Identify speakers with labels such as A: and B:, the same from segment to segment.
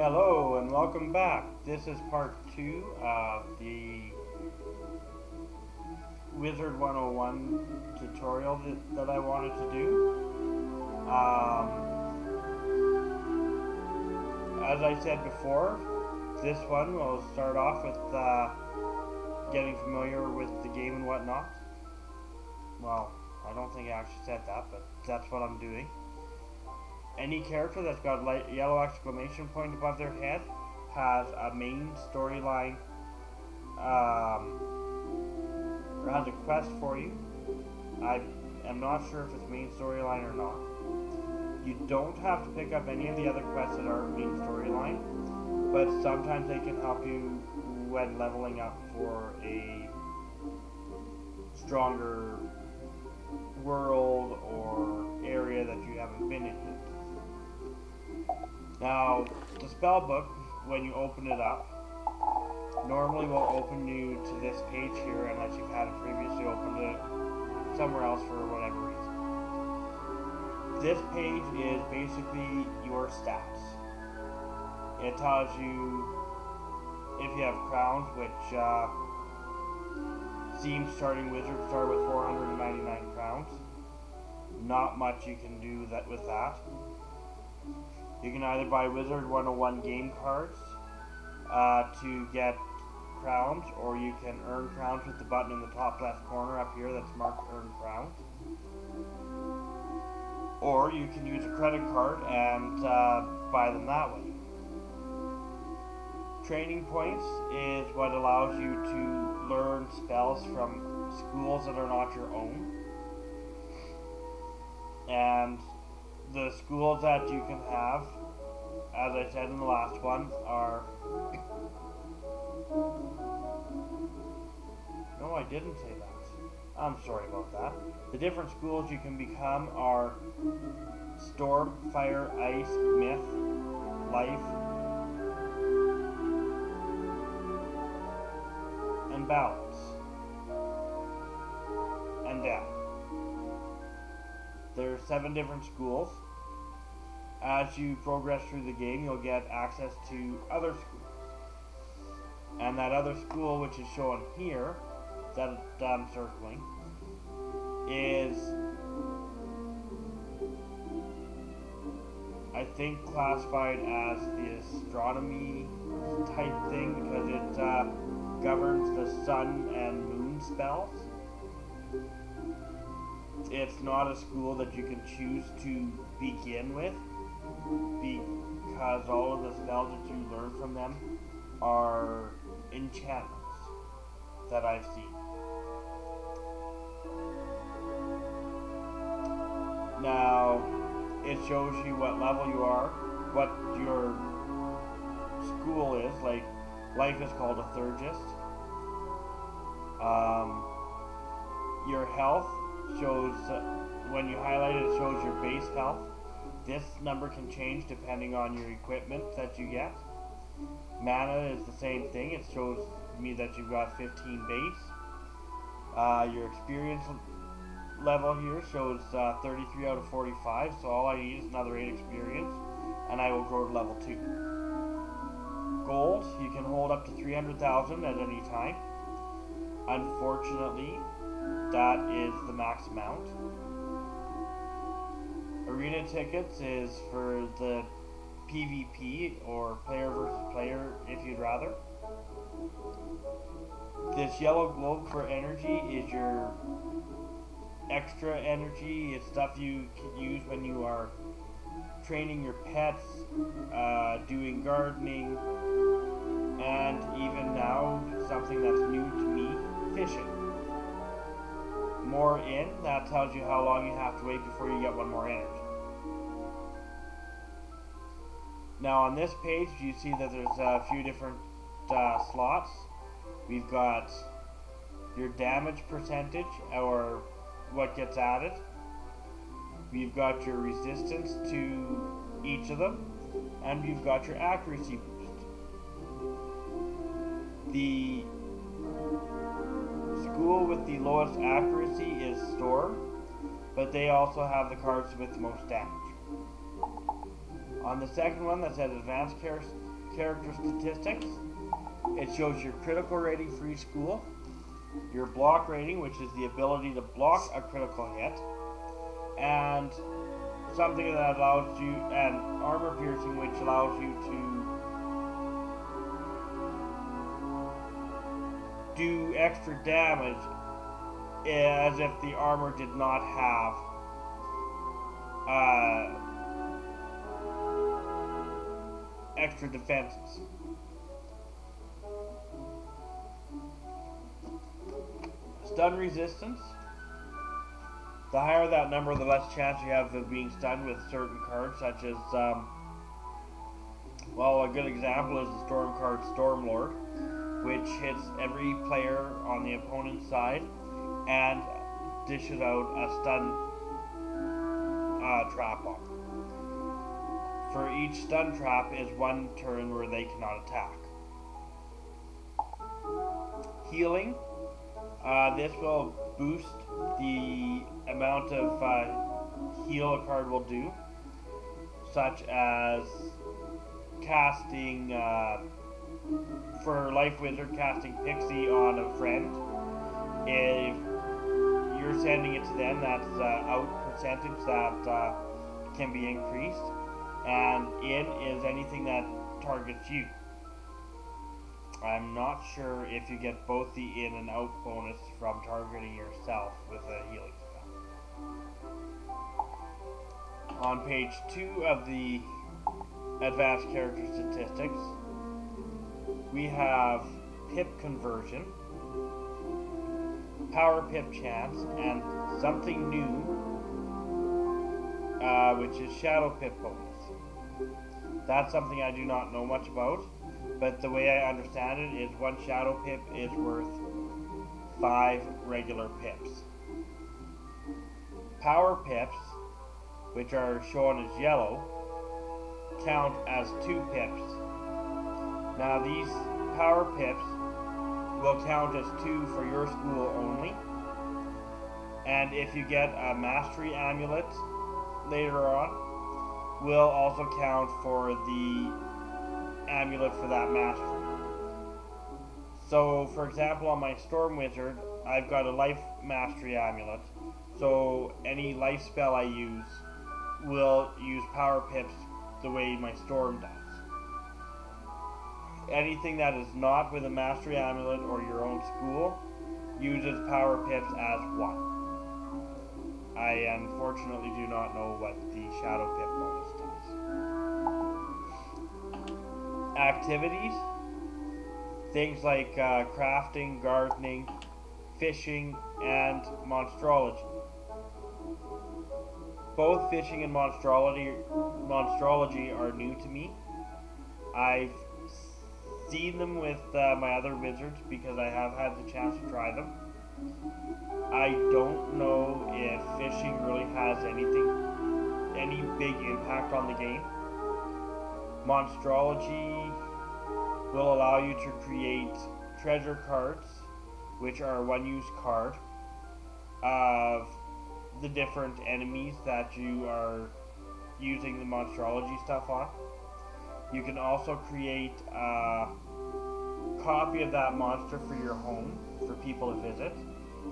A: Hello and welcome back. This is part 2 of the Wizard101 tutorial that I wanted to do. As I said before, this one will start off with getting familiar with the game and whatnot. Well, I don't think I actually said that, but that's what I'm doing. Any character that's got a yellow exclamation point above their head has a main storyline, or has a quest for you. I am not sure if it's main storyline or not. You don't have to pick up any of the other quests that aren't main storyline, but sometimes they can help you when leveling up for a stronger world or area that you haven't been in yet. Now, the spell book, when you open it up, normally will open you to this page here unless you've had it previously opened it somewhere else for whatever reason. This page is basically your stats. It tells you if you have crowns, which seems starting wizards start with 499 crowns. Not much you can do with that. You can either buy Wizard101 game cards to get crowns, or you can earn crowns with the button in the top left corner up here that's marked Earn Crowns. Or you can use a credit card and buy them that way. Training points is what allows you to learn spells from schools that are not your own. And the schools that you can have, as I said in the last one, are... No, I didn't say that. I'm sorry about that. The different schools you can become are Storm, Fire, Ice, Myth, Life, and Balance, and Death. There are 7 different schools. As you progress through the game, you'll get access to other schools. And that other school, which is shown here, that I'm circling, is, I think, classified as the astronomy type thing because it governs the sun and moon spells. It's not a school that you can choose to begin with, because all of the spells that you learn from them are enchantments that I've seen. Now, it shows you what level you are, what your school is. Like, Life is called a Thurgist. Your health shows, when you highlight it, it shows your base health. This number can change depending on your equipment that you get. Mana is the same thing. It shows me that you've got 15 base. Your experience level here shows 33 out of 45, so all I need is another 8 experience, and I will grow to level 2. Gold, you can hold up to 300,000 at any time. Unfortunately, that is the max amount. Arena tickets is for the PvP, or player versus player, if you'd rather. This yellow globe for energy is your extra energy. It's stuff you can use when you are training your pets, doing gardening, and even now, something that's new to me, fishing. More in, that tells you how long you have to wait before you get one more energy. Now on this page, you see that there's a few different slots. We've got your damage percentage, or what gets added. We've got your resistance to each of them, and we've got your accuracy boost. The school with the lowest accuracy is Storm, but they also have the cards with the most damage. On the second one that says Advanced character statistics. It shows your critical rating for each school, your block rating, which is the ability to block a critical hit, and something that allows you, and armor piercing, which allows you to do extra damage as if the armor did not have extra defenses. Stun resistance. The higher that number, the less chance you have of being stunned with certain cards, such as, well, a good example is the Storm card Stormlord, which hits every player on the opponent's side and dishes out a stun trap on. For each stun trap is one turn where they cannot attack. Healing. This will boost the amount of heal a card will do, such as casting, for Life Wizard, casting Pixie on a friend. If you're sending it to them, that's out percentage that can be increased, and in is anything that targets you. I'm not sure if you get both the in and out bonus from targeting yourself with a healing spell. On page 2 of the advanced character statistics, we have pip conversion, power pip chance, and something new, which is shadow pip bonus. That's something I do not know much about, but the way I understand it is one shadow pip is worth 5 regular pips. Power pips, which are shown as yellow, count as 2 pips. Now these power pips will count as 2 for your school only, and if you get a mastery amulet later on, will also count for the amulet for that mastery. So for example, on my Storm Wizard, I've got a life mastery amulet, so any life spell I use will use power pips the way my Storm does. Anything that is not with a mastery amulet or your own school uses power pips as 1. I unfortunately do not know what the shadow pip bonus does. Activities, things like crafting, gardening, fishing, and monstrology. Both fishing and monstrology are new to me. I've seen them with my other wizards because I have had the chance to try them. I don't know if fishing really has any big impact on the game. Monstrology will allow you to create treasure cards, which are one-use card of the different enemies that you are using the monstrology stuff on. You can also create a copy of that monster for your home for people to visit.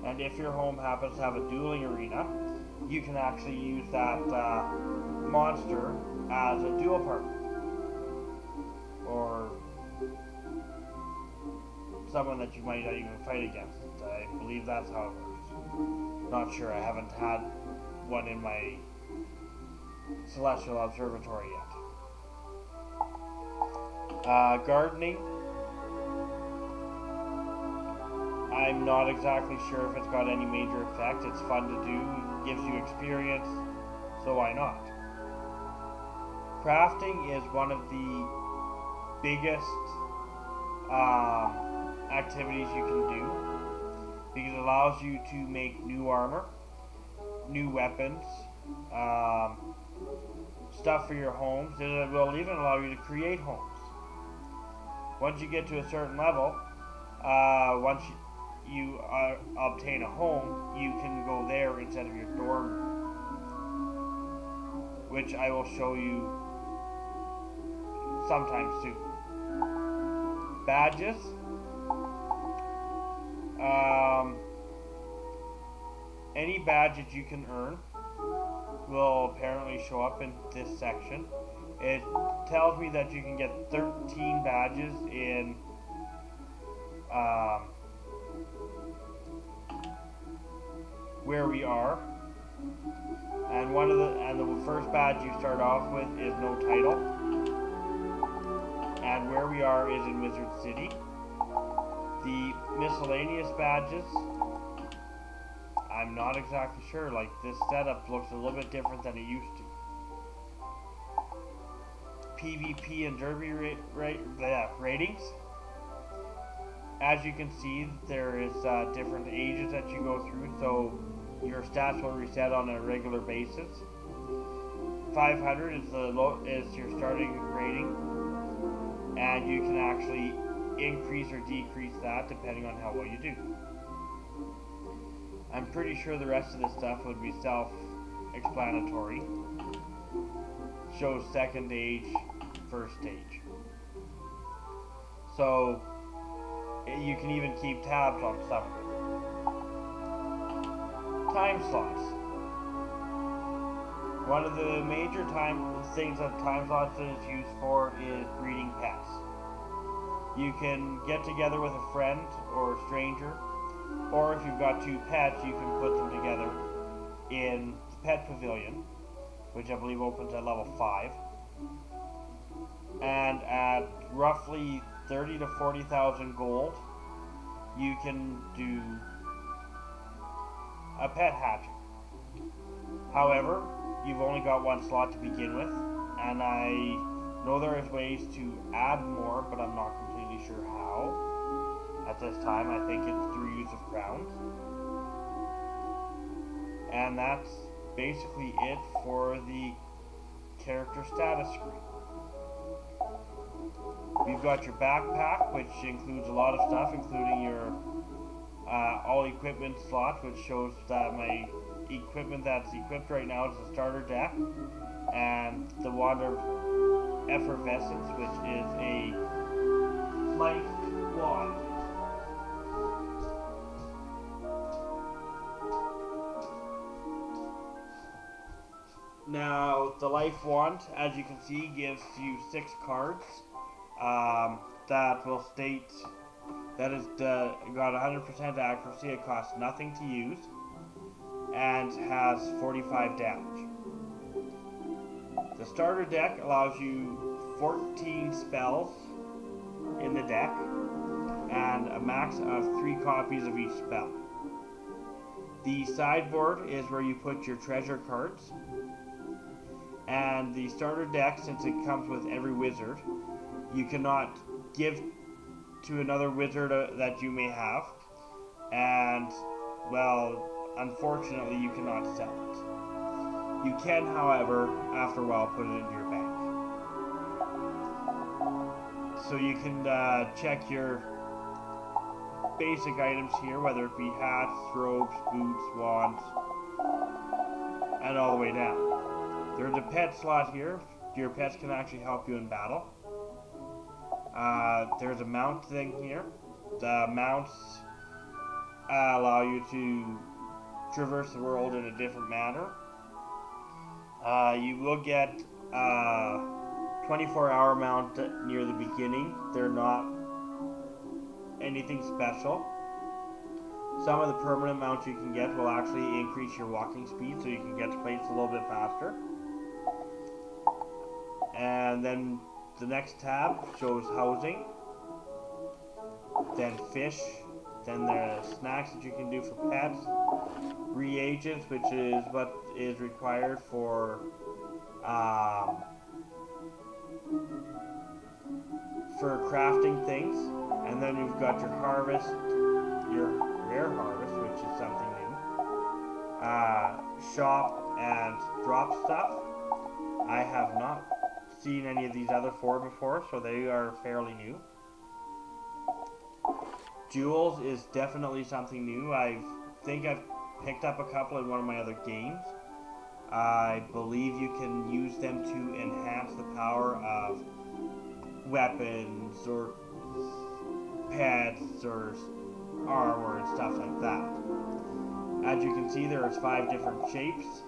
A: And if your home happens to have a dueling arena, you can actually use that monster as a duel partner. Or someone that you might not even fight against. I believe that's how it works. Not sure, I haven't had one in my Celestial Observatory yet. Gardening. I'm not exactly sure if it's got any major effect. It's fun to do, gives you experience, so why not? Crafting is one of the biggest activities you can do because it allows you to make new armor, new weapons, stuff for your homes. It will even allow you to create homes. Once you get to a certain level, once you obtain a home, you can go there instead of your dorm room, which I will show you sometime soon. badges. Any badge that you can earn will apparently show up in this section. It tells me that you can get 13 badges in where we are, and the first badge you start off with is no title, and where we are is in Wizard City. The miscellaneous badges, I'm not exactly sure. Like, this setup looks a little bit different than it used to. PvP and Derby ratings. As you can see, there is different ages that you go through, so your stats will reset on a regular basis. 500 is your starting rating, and you can actually increase or decrease that depending on how well you do. I'm pretty sure the rest of this stuff would be self-explanatory. Shows second age, first stage. So you can even keep tabs on some of it. Time slots. One of the major things that time slots is used for is breeding pets. You can get together with a friend or a stranger, or if you've got two pets, you can put them together in the pet pavilion, which I believe opens at level 5. And at roughly 30 to 40,000 gold, you can do a pet hatching. However, you've only got one slot to begin with, and I know there is ways to add more, but I'm not completely sure how. At this time, I think it's through use of crowns. And that's basically it for the character status screen. We've got your backpack, which includes a lot of stuff, including your all equipment slot, which shows that my equipment that's equipped right now is the starter deck, and the Wand of Effervescence, which is a life wand. Now, the life wand, as you can see, gives you 6 cards that will state that it's got 100% accuracy, it costs nothing to use, and has 45 damage. The starter deck allows you 14 spells in the deck, and a max of 3 copies of each spell. The sideboard is where you put your treasure cards. And the starter deck, since it comes with every wizard, you cannot give to another wizard that you may have. And, well, unfortunately, you cannot sell it. You can, however, after a while, put it into your bank. So you can check your basic items here, whether it be hats, robes, boots, wands, and all the way down. There's a pet slot here. Your pets can actually help you in battle. There's a mount thing here. The mounts allow you to traverse the world in a different manner. You will get a 24-hour mount near the beginning. They're not anything special. Some of the permanent mounts you can get will actually increase your walking speed, so you can get to places a little bit faster. And then the next tab shows housing, then fish, then there are snacks that you can do for pets, reagents, which is what is required for crafting things, and then you've got your harvest, your rare harvest, which is something new, shop and drop stuff. I have not seen any of these other 4 before, so they are fairly new. Jewels is definitely something new. I think I've picked up a couple in one of my other games. I believe you can use them to enhance the power of weapons or pets or armor and stuff like that. As you can see, there's 5 different shapes.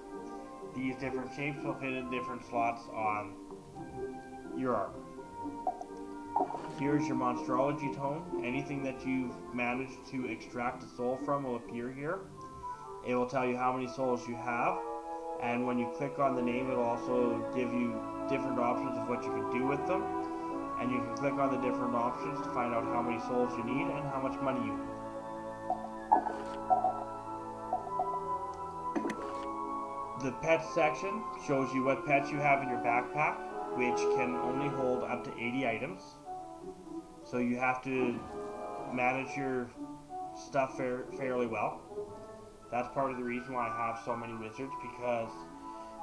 A: These different shapes will fit in different slots on your armor. Here's your monstrology tome. Anything that you've managed to extract a soul from will appear here. It will tell you how many souls you have, and when you click on the name, it will also give you different options of what you can do with them. And you can click on the different options to find out how many souls you need and how much money you need. The pets section shows you what pets you have in your backpack, which can only hold up to 80 items. So you have to manage your stuff fairly well. That's part of the reason why I have so many wizards, because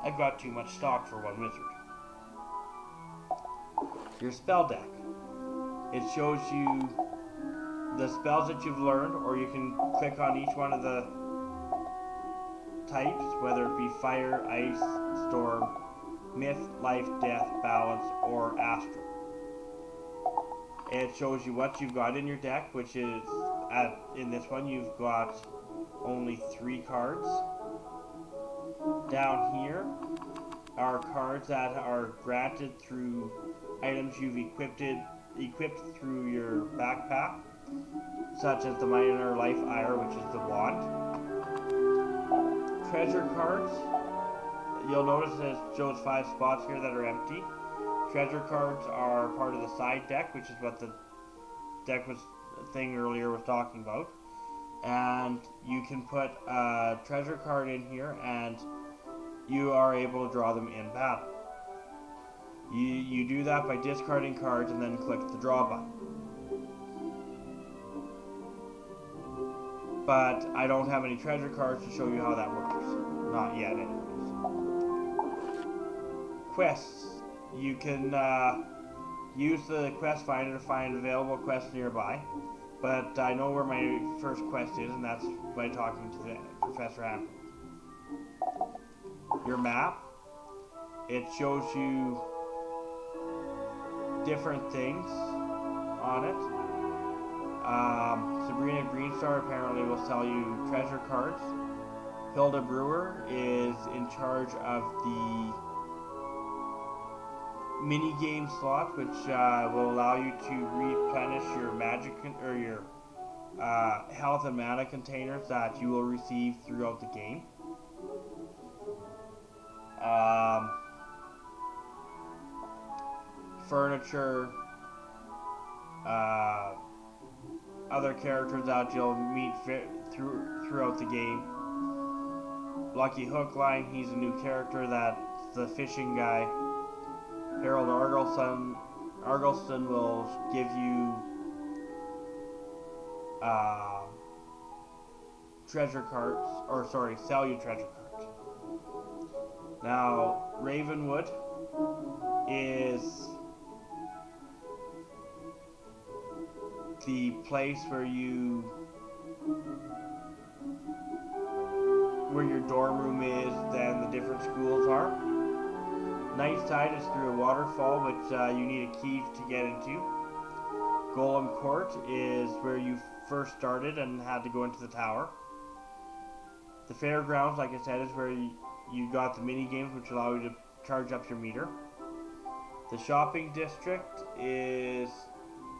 A: I've got too much stock for one wizard. Your spell deck. It shows you the spells that you've learned, or you can click on each one of the types, whether it be fire, ice, storm, myth, life, death, balance, or astral. It shows you what you've got in your deck, which is, in this one, you've got only 3 cards. Down here are cards that are granted through items you've equipped through your backpack, such as the minor life ire, which is the wand. Treasure cards, you'll notice it shows 5 spots here that are empty. Treasure cards are part of the side deck, which is what the thing earlier was talking about. And you can put a treasure card in here, and you are able to draw them in battle. You do that by discarding cards and then click the draw button. But I don't have any treasure cards to show you how that works. Not yet, anyways. Quests. You can use the quest finder to find available quests nearby. But I know where my first quest is, and that's by talking to Professor Ambrose. Your map. It shows you different things on it. Sabrina Greenstar apparently will sell you treasure cards. Hilda Brewer is in charge of the mini game slot, which will allow you to replenish your magic or your health and mana containers that you will receive throughout the game. Furniture, other characters that you'll meet throughout the game. Lucky Hookline, he's a new character that's the fishing guy. Harold Argylston will give you treasure cards, or sorry, sell you treasure cards. Now, Ravenwood is the place where your dorm room is, then the different schools are. Nightside is through a waterfall, which you need a key to get into. Golem Court is where you first started and had to go into the tower. The fairgrounds, like I said, is where you got the mini games, which allow you to charge up your meter. The shopping district is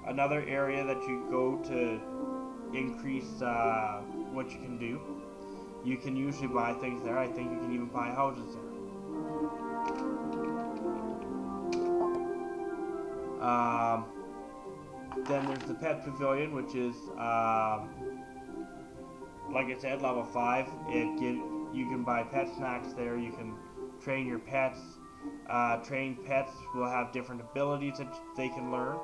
A: another area that you go to increase what you can do. You can usually buy things there. I think you can even buy houses there. Then there's the pet pavilion, which is like I said, level 5. You can buy pet snacks there. You can train your pets. Trained pets will have different abilities that they can learn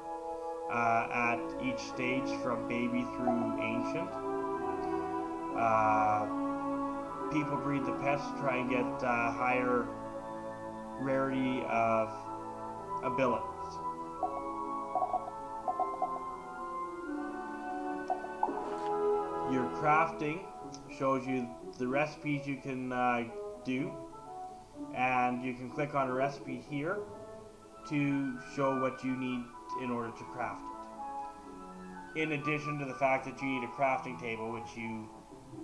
A: at each stage, from baby through ancient. People breed the pets to try and get higher rarity of abilities. Your crafting shows you the recipes you can do, and you can click on a recipe here to show what you need in order to craft it. in addition to the fact that you need a crafting table, which you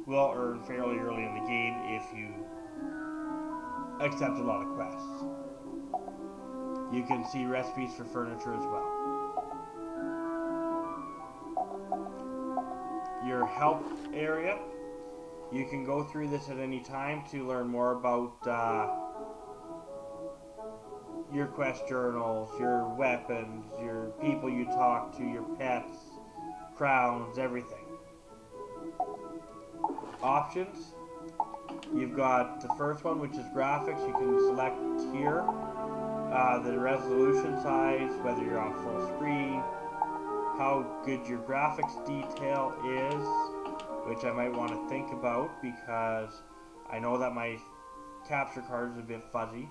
A: will earn fairly early in the game if you accept a lot of quests. You can see recipes for furniture as well. Your help area, you can go through this at any time to learn more about your quest journals, your weapons, your people you talk to, your pets, crowns, everything. Options, you've got the first one, which is graphics. You can select here the resolution size, whether you're on full screen, how good your graphics detail is, which I might want to think about because I know that my capture card is a bit fuzzy.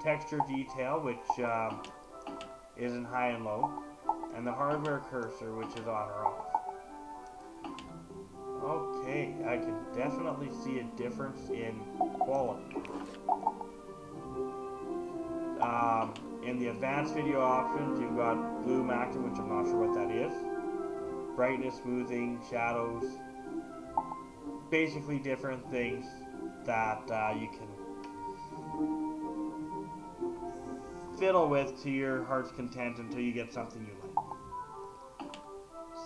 A: Texture detail, which is in high and low, and the hardware cursor, which is on or off. Okay, I can definitely see a difference in quality. In the advanced video options, you've got bloom active, which I'm not sure what that is. Brightness, smoothing, shadows. Basically different things that you can fiddle with to your heart's content until you get something you like.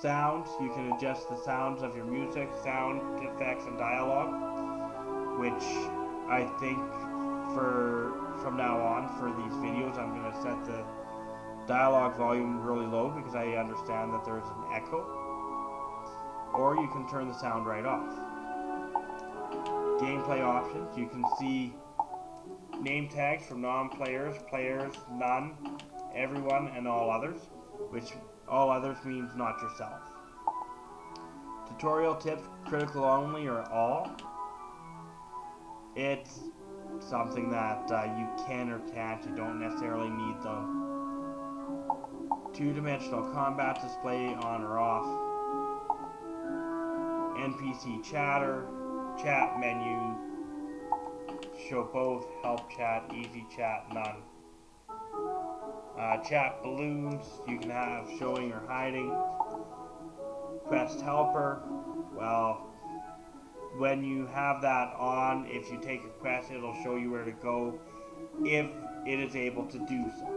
A: Sounds, you can adjust the sounds of your music, sound effects, and dialogue, which I think from now on for these videos I'm going to set the dialogue volume really low because I understand that there's an echo. Or you can turn the sound right off. Gameplay options, you can see name tags for non-players, players, none, everyone, and all others, which all others means not yourself. Tutorial tips, critical only or all. It's something that you can or can't, you don't necessarily need them. Two-dimensional combat display on or off. NPC chatter, chat menu, show both, help chat, easy chat, none. Chat balloons, you can have showing or hiding. Quest helper, well, when you have that on, if you take a quest, it'll show you where to go if it is able to do so.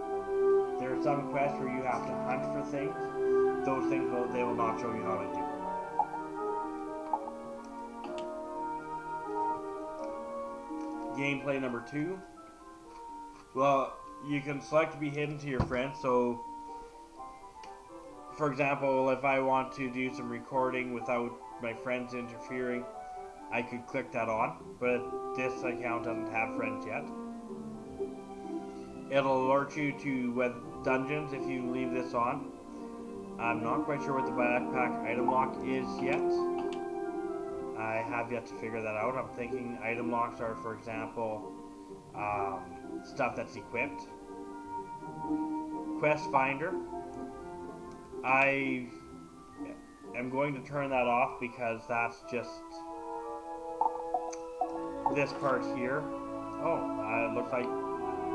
A: There are some quests where you have to hunt for things. Those things they will not show you how to do. Gameplay number 2. Well, you can select to be hidden to your friends. So, for example, if I want to do some recording without my friends interfering, I could click that on, but this account doesn't have friends yet. It'll alert you to dungeons if you leave this on. I'm not quite sure what the backpack item lock is yet. I have yet to figure that out. I'm thinking item locks are, for example, stuff that's equipped. Quest Finder. I am going to turn that off because that's just this part here. Oh, it looks like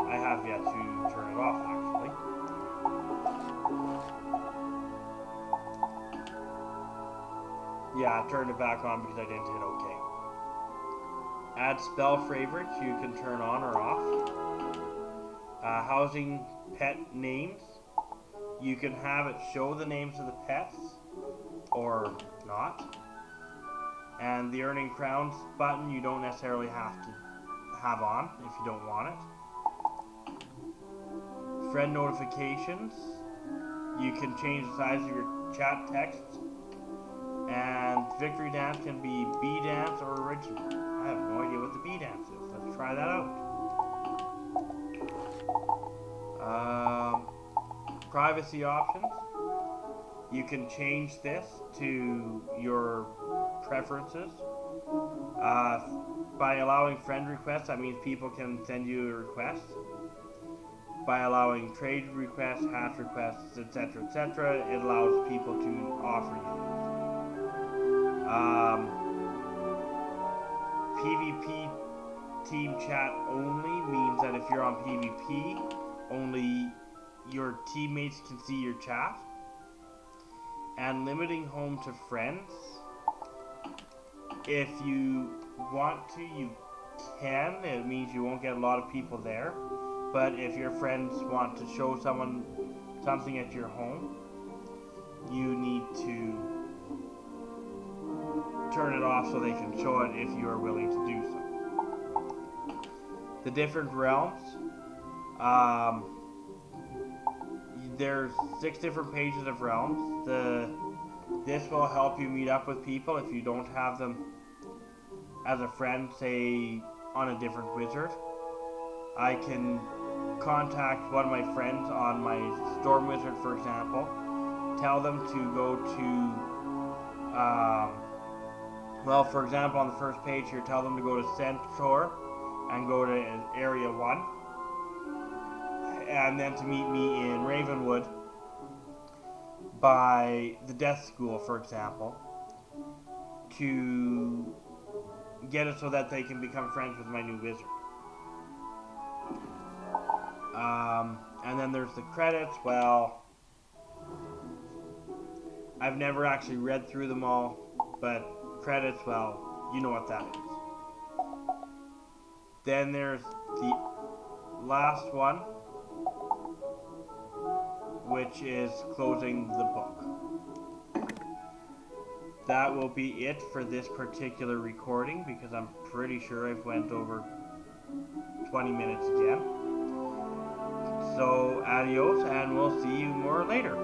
A: I have yet to turn it off, actually. Yeah, I turned it back on because I didn't hit OK. Add spell favorites, you can turn on or off. Housing pet names, you can have it show the names of the pets or not. And the earning crowns button you don't necessarily have to have on if you don't want it. Friend notifications, you can change the size of your chat text. And victory dance can be B dance or original. I have no idea what the B dance is. Let's try that out. Privacy options. You can change this to your preferences. By allowing friend requests, that means people can send you a request. By allowing trade requests, hatch requests, etc., etc., it allows people to offer you. PvP team chat only means that if you're on PvP, only your teammates can see your chat. and limiting home to friends. If you want to, you can. It means you won't get a lot of people there. But if your friends want to show someone something at your home, you need to turn it off so they can show it if you are willing to do so. The different realms. There's 6 different pages of realms. This will help you meet up with people if you don't have them as a friend, say on a different wizard. I can contact one of my friends on my Storm Wizard, for example, tell them to go to, well, for example, on the first page here, tell them to go to Centaur and go to Area 1, and then to meet me in Ravenwood by the Death School, for example, to get it so that they can become friends with my new wizard. And then there's the credits. Well, I've never actually read through them all, but credits, well, you know what that is. Then there's the last one, which is closing the book. That will be it for this particular recording, because I'm pretty sure I've went over 20 minutes again. So adios, and we'll see you more later.